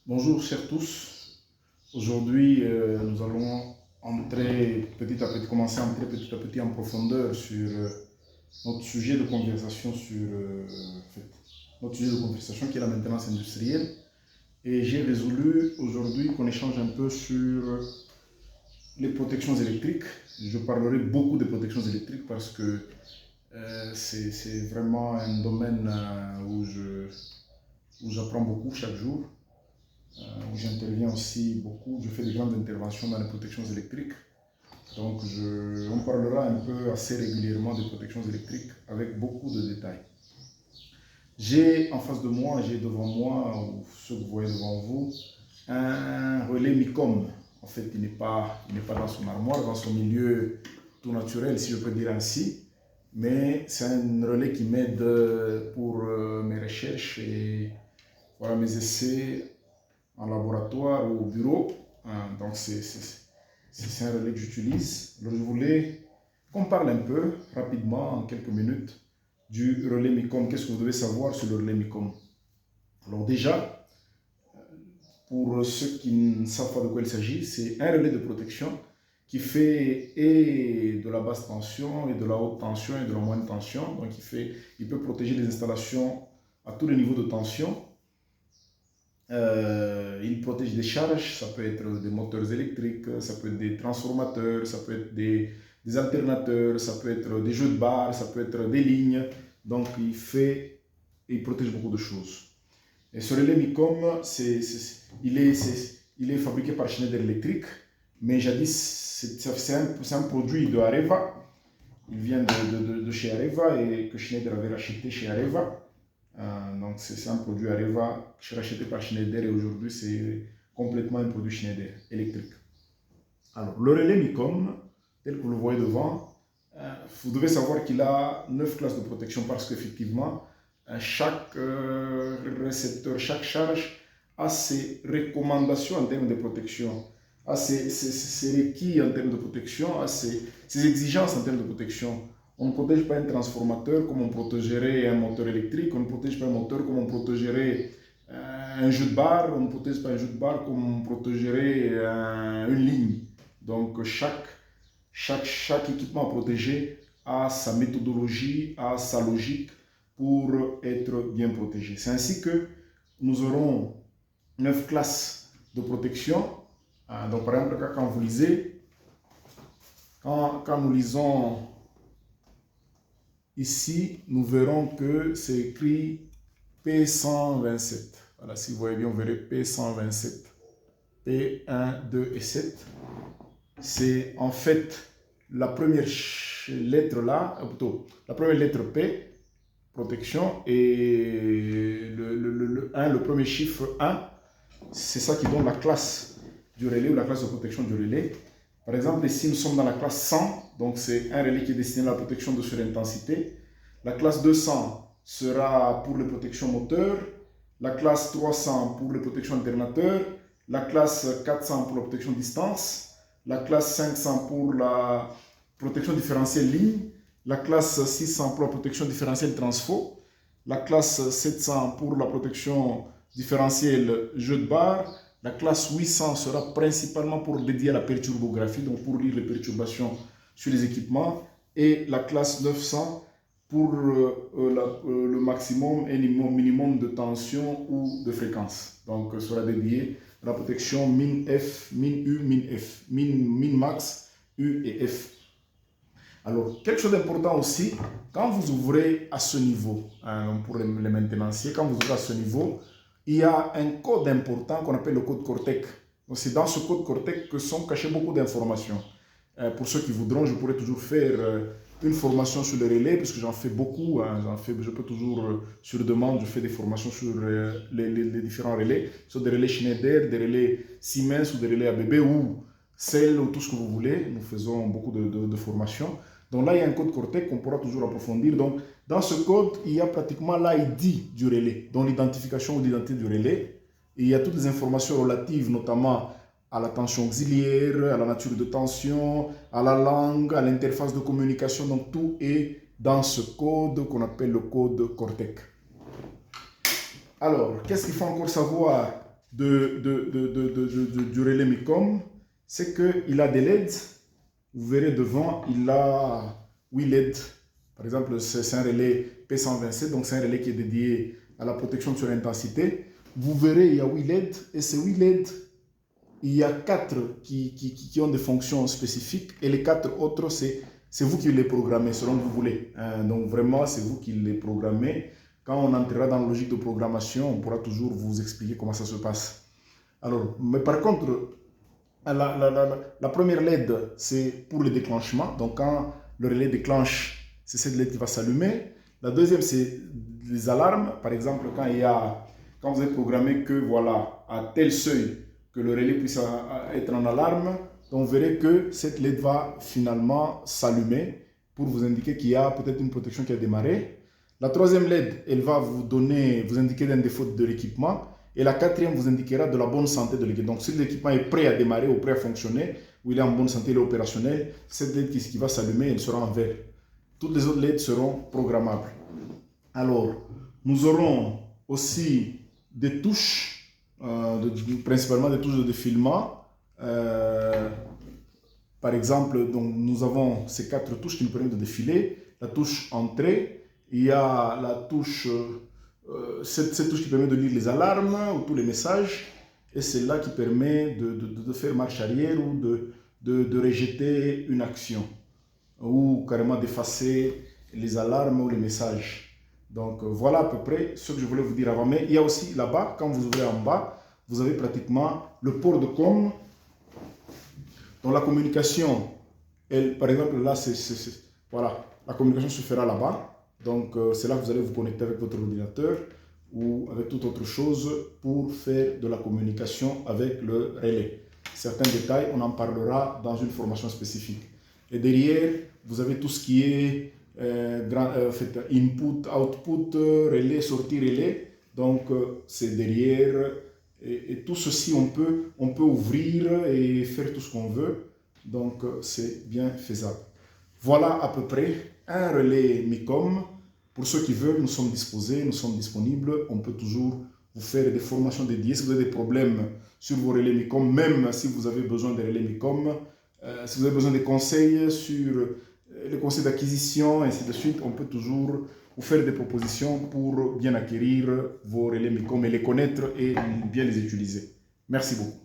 Bonjour chers tous. Aujourd'hui, nous allons entrer petit à petit, commencer à entrer petit à petit en profondeur sur notre sujet de conversation notre sujet de conversation qui est la maintenance industrielle. Et j'ai résolu aujourd'hui qu'on échange un peu sur les protections électriques. Je parlerai beaucoup des protections électriques parce que c'est vraiment un domaine où j'apprends beaucoup chaque jour. Où j'interviens aussi beaucoup, je fais de grandes interventions dans les protections électriques. Donc on parlera un peu assez régulièrement des protections électriques avec beaucoup de détails. J'ai en face de moi, j'ai devant moi, ou ce que vous voyez devant vous, un relais MICOM. En fait, il n'est pas dans son armoire, dans son milieu tout naturel, si je peux dire ainsi. Mais c'est un relais qui m'aide pour mes recherches et voilà, mes essais en laboratoire ou au bureau. Donc c'est un relais que j'utilise. Alors je voulais qu'on parle un peu rapidement, en quelques minutes, du relais MICOM. Qu'est-ce que vous devez savoir sur le relais MICOM? Alors déjà, pour ceux qui ne savent pas de quoi il s'agit, c'est un relais de protection qui fait et de la basse tension et de la haute tension et de la moyenne tension. Donc il peut protéger les installations à tous les niveaux de tension. Il protège des charges, ça peut être des moteurs électriques, ça peut être des transformateurs, ça peut être des alternateurs, ça peut être des jeux de barres, ça peut être des lignes. Donc il protège beaucoup de choses. Et ce relais MICOM, il est fabriqué par Schneider Electric, mais jadis c'est un produit de Areva. Il vient de chez Areva et que Schneider avait racheté chez Areva. Donc c'est un produit Areva racheté par Schneider et aujourd'hui c'est complètement un produit Schneider électrique. Alors le relais MICOM, tel que vous le voyez devant, vous devez savoir qu'il a 9 classes de protection parce qu'effectivement chaque récepteur, chaque charge a ses recommandations en termes de protection, a ses requis en termes de protection, a ses exigences en termes de protection. On ne protège pas un transformateur comme on protégerait un moteur électrique, on ne protège pas un moteur comme on protégerait un jeu de barre, on ne protège pas un jeu de barre comme on protégerait une ligne. Donc chaque équipement à protéger a sa méthodologie, a sa logique pour être bien protégé. C'est ainsi que nous aurons 9 classes de protection. Donc par exemple, quand vous lisez, quand nous lisons ici, nous verrons que c'est écrit P127. Voilà, si vous voyez bien, vous verrez P127. P1, 2 et 7. C'est en fait la première lettre là, plutôt la première lettre P, protection, et le premier chiffre 1, c'est ça qui donne la classe du relais ou la classe de protection du relais. Par exemple, ici, nous sommes dans la classe 100, donc c'est un relais qui est destiné à la protection de surintensité. La classe 200 sera pour les protections moteurs, la classe 300 pour les protections alternateurs, la classe 400 pour la protection distance, la classe 500 pour la protection différentielle ligne, la classe 600 pour la protection différentielle transfo, la classe 700 pour la protection différentielle jeu de barre. La classe 800 sera principalement pour dédier à la perturbographie, donc pour lire les perturbations sur les équipements. Et la classe 900 pour le maximum et le minimum de tension ou de fréquence. Donc sera dédié à la protection min F, min U, min F, min max, U et F. Alors, quelque chose d'important aussi, quand vous ouvrez à ce niveau, pour les maintenanciers, quand vous ouvrez à ce niveau, il y a un code important qu'on appelle le code Cortec. C'est dans ce code Cortec que sont cachées beaucoup d'informations. Pour ceux qui voudront, je pourrais toujours faire une formation sur le relais, parce que j'en fais beaucoup. Je peux toujours, sur demande, je fais des formations sur les différents relais, sur des relais Schneider, des relais Siemens ou des relais ABB ou Cell ou tout ce que vous voulez. Nous faisons beaucoup de formations. Donc là, il y a un code Cortec qu'on pourra toujours approfondir. Donc, dans ce code, il y a pratiquement l'ID du relais, donc l'identification ou l'identité du relais. Et il y a toutes les informations relatives, notamment à la tension auxiliaire, à la nature de tension, à la langue, à l'interface de communication. Donc, tout est dans ce code qu'on appelle le code Cortec. Alors, qu'est-ce qu'il faut encore savoir du relais MICOM, c'est qu'il a des LED. Vous verrez devant, il a 8 LED. Par exemple, c'est un relais P127, donc c'est un relais qui est dédié à la protection de surintensité. Vous verrez, il y a 8 LED, et ces 8 LED, il y a 4 qui ont des fonctions spécifiques, et les 4 autres, c'est vous qui les programmez selon que vous voulez. Donc vraiment, c'est vous qui les programmez. Quand on entrera dans la logique de programmation, on pourra toujours vous expliquer comment ça se passe. Alors, mais par contre, la première LED, c'est pour le déclenchement. Donc, quand le relais déclenche, c'est cette LED qui va s'allumer. La deuxième, c'est les alarmes. Par exemple, quand vous avez programmé que, voilà, à tel seuil, que le relais puisse être en alarme, donc vous verrez que cette LED va finalement s'allumer pour vous indiquer qu'il y a peut-être une protection qui a démarré. La troisième LED, elle va vous indiquer un défaut de l'équipement. Et la quatrième vous indiquera de la bonne santé de l'équipement. Donc, si l'équipement est prêt à démarrer ou prêt à fonctionner, ou il est en bonne santé, il est opérationnel, cette LED qui va s'allumer, elle sera en vert. Toutes les autres LED seront programmables. Alors, nous aurons aussi des touches, principalement des touches de défilement. Par exemple, donc, nous avons ces 4 touches qui nous permettent de défiler. La touche entrée, il y a la touche... cette touche qui permet de lire les alarmes ou tous les messages, et c'est là qui permet de faire marche arrière ou de rejeter une action, ou carrément d'effacer les alarmes ou les messages. Donc voilà à peu près ce que je voulais vous dire avant. Mais il y a aussi là-bas, quand vous ouvrez en bas, vous avez pratiquement le port de com. Donc la communication, par exemple là, voilà, la communication se fera là-bas. Donc, c'est là que vous allez vous connecter avec votre ordinateur ou avec toute autre chose pour faire de la communication avec le relais. Certains détails, on en parlera dans une formation spécifique. Et derrière, vous avez tout ce qui est input, output, relais, sortie, relais. Donc, c'est derrière. Et tout ceci, on peut ouvrir et faire tout ce qu'on veut. Donc, c'est bien faisable. Voilà à peu près un relais MICOM. Pour ceux qui veulent, nous sommes disposés, nous sommes disponibles. On peut toujours vous faire des formations dédiées. Si vous avez des problèmes sur vos relais MICOM, même si vous avez besoin des relais MICOM, si vous avez besoin de conseils sur les conseils d'acquisition, ainsi de suite, on peut toujours vous faire des propositions pour bien acquérir vos relais MICOM et les connaître et bien les utiliser. Merci beaucoup.